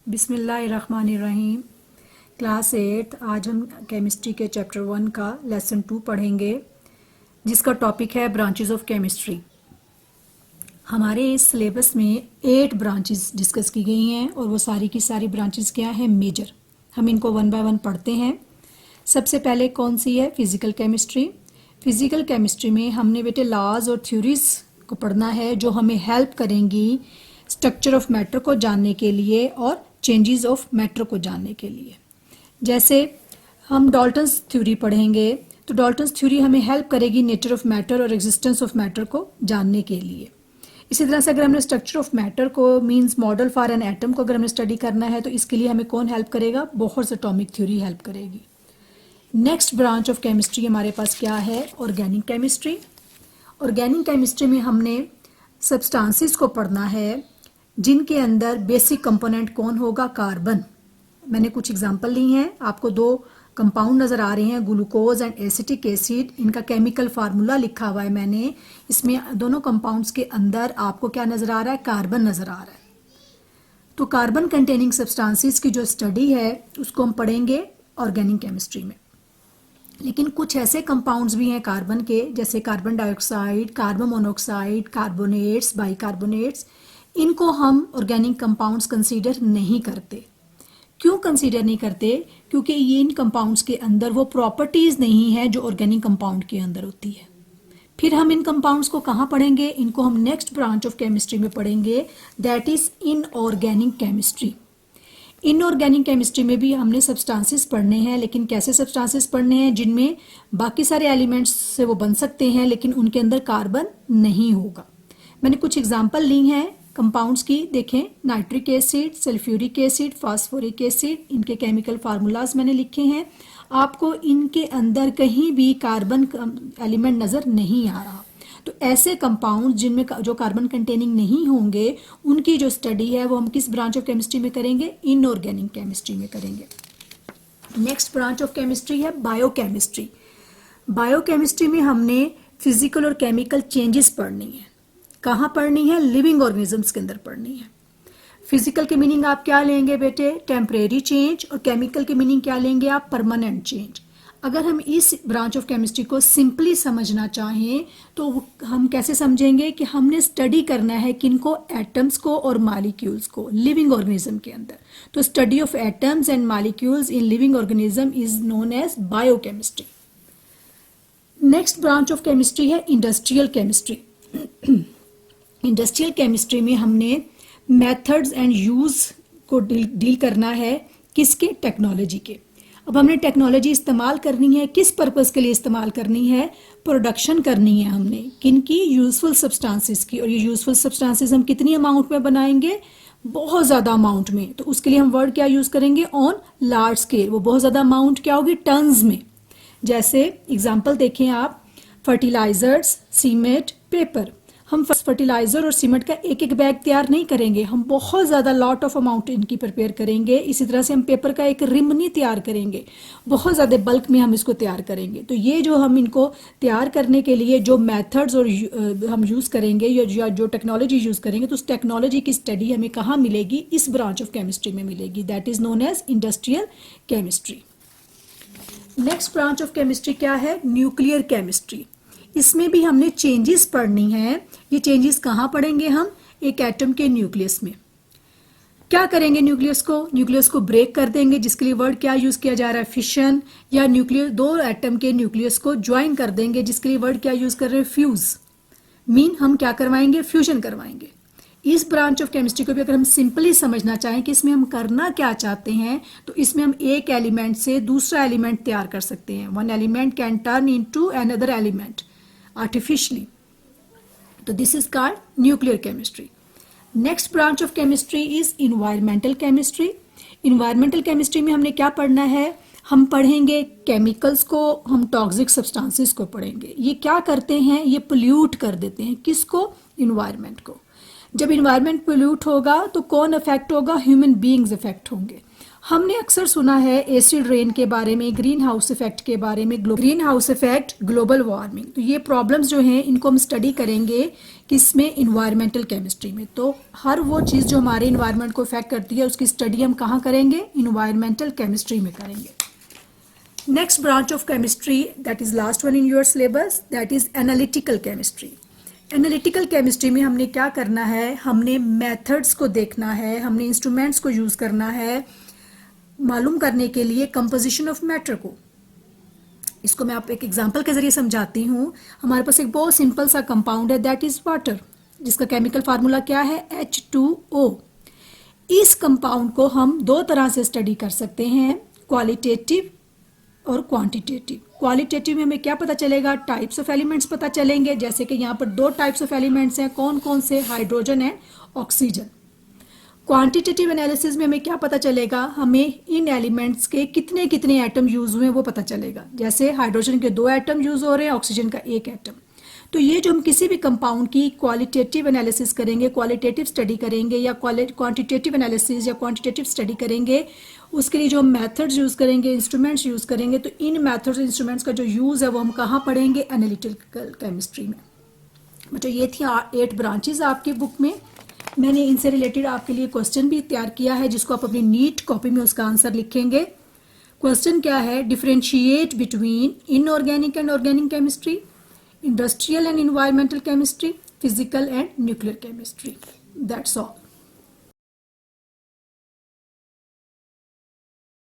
बिस्मिल्लाहिर्रहमानिर्रहीम। क्लास 8 आज हम केमिस्ट्री के चैप्टर 1 का लेसन 2 पढ़ेंगे, जिसका टॉपिक है ब्रांचेस ऑफ केमिस्ट्री। हमारे इस सिलेबस में 8 ब्रांचेस डिस्कस की गई हैं और वो सारी की सारी ब्रांचेस क्या हैं, मेजर। हम इनको वन बाय वन पढ़ते हैं। सबसे पहले कौन सी है, फिजिकल केमिस्ट्री। फिजिकल केमिस्ट्री में हमने बेटे लॉज और थ्योरीज को पढ़ना है, जो हमें हेल्प करेंगी स्ट्रक्चर ऑफ मैटर को जानने के लिए और चेंजेस ऑफ मैटर को जानने के लिए। जैसे हम डाल्टन्स थ्योरी पढ़ेंगे, तो डाल्टन्स थ्योरी हमें हेल्प करेगी नेचर ऑफ मैटर और एग्जिस्टेंस ऑफ मैटर को जानने के लिए। इसी तरह से अगर हमने स्ट्रक्चर ऑफ मैटर को means model for an atom को अगर हमें स्टडी करना है, तो इसके लिए हमें कौन हेल्प करेगा, बोहर्स एटॉमिक थ्योरी हेल्प करेगी। नेक्स्ट ब्रांच ऑफ केमिस्ट्री हमारे पास क्या है, ऑर्गेनिक केमिस्ट्री। ऑर्गेनिक केमिस्ट्री में हमने सब्सटेंसेस को पढ़ना है, जिनके अंदर बेसिक कंपोनेंट कौन होगा, कार्बन। मैंने कुछ एग्जांपल ली हैं, आपको 2 कंपाउंड नज़र आ रहे हैं, ग्लूकोज एंड एसिटिक एसिड। इनका केमिकल फार्मूला लिखा हुआ है मैंने। इसमें दोनों कंपाउंड्स के अंदर आपको क्या नज़र आ रहा है, कार्बन नज़र आ रहा है। तो कार्बन कंटेनिंग सब्सटेंसेस की जो स्टडी है उसको हम पढ़ेंगे ऑर्गेनिक केमिस्ट्री में। लेकिन कुछ ऐसे कंपाउंड्स भी हैं कार्बन के, जैसे carbon dioxide, carbon monoxide, carbonates, bicarbonates. इनको हम ऑर्गेनिक कंपाउंड्स कंसीडर नहीं करते। क्यों कंसीडर नहीं करते? क्योंकि ये इन कंपाउंड्स के अंदर वो प्रॉपर्टीज़ नहीं है जो ऑर्गेनिक कंपाउंड के अंदर होती है। फिर हम इन कंपाउंड्स को कहाँ पढ़ेंगे, इनको हम नेक्स्ट ब्रांच ऑफ केमिस्ट्री में पढ़ेंगे, that is inorganic chemistry. Inorganic chemistry में भी हमने सब्सटेंसेस पढ़ने हैं, लेकिन कैसे सब्सटेंसेस पढ़ने हैं, जिनमें बाकी सारे एलिमेंट्स से वो बन सकते हैं लेकिन उनके अंदर कार्बन नहीं होगा। मैंने कुछ एग्जांपल ली हैं कंपाउंड्स की, देखें, nitric acid, sulphuric acid, phosphoric acid. इनके केमिकल फार्मूलाज मैंने लिखे हैं। आपको इनके अंदर कहीं भी कार्बन एलिमेंट नज़र नहीं आ रहा। तो ऐसे कंपाउंड जिनमें जो कार्बन कंटेनिंग नहीं होंगे, उनकी जो स्टडी है वो हम किस ब्रांच ऑफ केमिस्ट्री में करेंगे, इनऑर्गेनिक केमिस्ट्री में करेंगे। नेक्स्ट ब्रांच ऑफ केमिस्ट्री है बायोकेमिस्ट्री। बायोकेमिस्ट्री में हमने फिजिकल और केमिकल चेंजेस पढ़नी है। कहाँ पढ़नी है, लिविंग ऑर्गेनिजम्स के अंदर पढ़नी है। फिजिकल के मीनिंग आप क्या लेंगे बेटे, टेम्परेरी चेंज, और केमिकल के मीनिंग क्या लेंगे आप, परमानेंट चेंज। अगर हम इस ब्रांच ऑफ केमिस्ट्री को सिंपली समझना चाहें तो हम कैसे समझेंगे कि हमने स्टडी करना है किनको, एटम्स को और मालिक्यूल्स को लिविंग ऑर्गेनिज्म के अंदर। तो study of atoms and molecules in living organism is known as biochemistry. Next branch of chemistry है इंडस्ट्रियल केमिस्ट्री। इंडस्ट्रियल केमिस्ट्री में हमने मेथड्स एंड यूज़ को डील करना है, किसके, टेक्नोलॉजी के। अब हमने टेक्नोलॉजी इस्तेमाल करनी है, किस पर्पस के लिए इस्तेमाल करनी है, प्रोडक्शन करनी है हमने किनकी, यूजफुल सब्सटेंसेस की। और ये यूजफुल सब्सटेंसेस हम कितनी अमाउंट में बनाएंगे, बहुत ज़्यादा अमाउंट में। तो उसके लिए हम वर्ड क्या यूज़ करेंगे, ऑन लार्ज स्केल। वो बहुत ज़्यादा अमाउंट क्या होगी, टन्स में। जैसे एग्जाम्पल देखें आप, फर्टिलाइजर्स, सीमेंट, पेपर। हम फर्टिलाइजर और सीमेंट का एक एक बैग तैयार नहीं करेंगे, हम बहुत ज़्यादा लॉट ऑफ अमाउंट इनकी प्रिपेयर करेंगे। इसी तरह से हम पेपर का एक रिम नहीं तैयार करेंगे, बहुत ज़्यादा बल्क में हम इसको तैयार करेंगे। तो ये जो हम इनको तैयार करने के लिए जो मेथड्स और हम यूज़ करेंगे या जो टेक्नोलॉजी यूज़ करेंगे, तो उस टेक्नोलॉजी की स्टडी हमें कहाँ मिलेगी, इस ब्रांच ऑफ केमिस्ट्री में मिलेगी, that is known as industrial chemistry. Next branch of chemistry क्या है, न्यूक्लियर केमिस्ट्री। इसमें भी हमने चेंजेस पढ़नी है। ये चेंजेस कहाँ पढ़ेंगे हम, एक एटम के न्यूक्लियस में। क्या करेंगे, न्यूक्लियस को ब्रेक कर देंगे, जिसके लिए वर्ड क्या यूज़ किया जा रहा है, फिशन। या न्यूक्लियस, 2 एटम के न्यूक्लियस को ज्वाइन कर देंगे, जिसके लिए वर्ड क्या यूज़ कर रहे हैं, फ्यूज। मीन हम क्या करवाएंगे, फ्यूजन करवाएंगे। इस ब्रांच ऑफ केमिस्ट्री को भी अगर हम सिंपली समझना चाहें कि इसमें हम करना क्या चाहते हैं, तो इसमें हम एक एलिमेंट से दूसरा एलिमेंट तैयार कर सकते हैं। One element can turn into another element artificially. तो this is called nuclear chemistry. Next branch of chemistry is environmental chemistry. Environmental chemistry में हमने क्या पढ़ना है, हम पढ़ेंगे केमिकल्स को, हम टॉक्सिक सब्सटेंसेस को पढ़ेंगे। ये क्या करते हैं, ये पोल्यूट कर देते हैं, किसको, इन्वायरमेंट को। जब इन्वायरमेंट पोल्यूट होगा तो कौन अफेक्ट होगा? ह्यूमन बीइंग्स अफेक्ट होंगे। हमने अक्सर सुना है एसिड रेन के बारे में, ग्रीन हाउस इफेक्ट के बारे में, green house effect, global warming. तो ये प्रॉब्लम्स जो हैं इनको हम स्टडी करेंगे किसमें? इन्वायरमेंटल केमिस्ट्री में। तो हर वो चीज़ जो हमारे इन्वायरमेंट को इफेक्ट करती है उसकी स्टडी हम कहाँ करेंगे? इन्वायरमेंटल केमिस्ट्री में करेंगे। Next branch of chemistry, that is last one in your syllabus, that is analytical chemistry. Analytical chemistry में हमने क्या करना है? हमने मेथड्स को देखना है, हमने इंस्ट्रूमेंट्स को यूज़ करना है मालूम करने के लिए कंपोजिशन ऑफ मैटर को। इसको मैं आप एक एग्जांपल के जरिए समझाती हूँ। हमारे पास एक बहुत सिंपल सा कंपाउंड है, दैट इज वाटर, जिसका केमिकल फार्मूला क्या है? H2O। इस कंपाउंड को हम दो तरह से स्टडी कर सकते हैं, क्वालिटेटिव और क्वांटिटेटिव। क्वालिटेटिव में हमें क्या पता चलेगा? टाइप्स ऑफ एलिमेंट्स पता चलेंगे, जैसे कि यहाँ पर दो टाइप्स ऑफ एलिमेंट्स हैं, कौन कौन से? Hydrogen and oxygen. Quantitative analysis में हमें क्या पता चलेगा? हमें इन एलिमेंट्स के कितने कितने एटम यूज हुए हैं वो पता चलेगा, जैसे हाइड्रोजन के 2 एटम यूज हो रहे हैं, ऑक्सीजन का 1 एटम। तो ये जो हम किसी भी कंपाउंड की क्वालिटेटिव एनालिसिस करेंगे, क्वालिटेटिव स्टडी करेंगे या क्वांटिटेटिव एनालिसिस या क्वांटिटेटिव स्टडी करेंगे, उसके लिए जो हम मेथड्स यूज़ करेंगे, इंस्ट्रूमेंट्स यूज़ करेंगे, तो इन मेथड्स इंस्ट्रूमेंट्स का जो यूज़ है वो हम कहाँ पढ़ेंगे? एनालिटिकल केमिस्ट्री में। बच्चों ये थी 8 ब्रांचेज आपकी बुक में। मैंने इनसे रिलेटेड आपके लिए क्वेश्चन भी तैयार किया है, जिसको आप अपनी नीट कॉपी में उसका आंसर लिखेंगे। क्वेश्चन क्या है? Differentiate between inorganic and organic chemistry, industrial and environmental chemistry, physical and nuclear chemistry. That's all.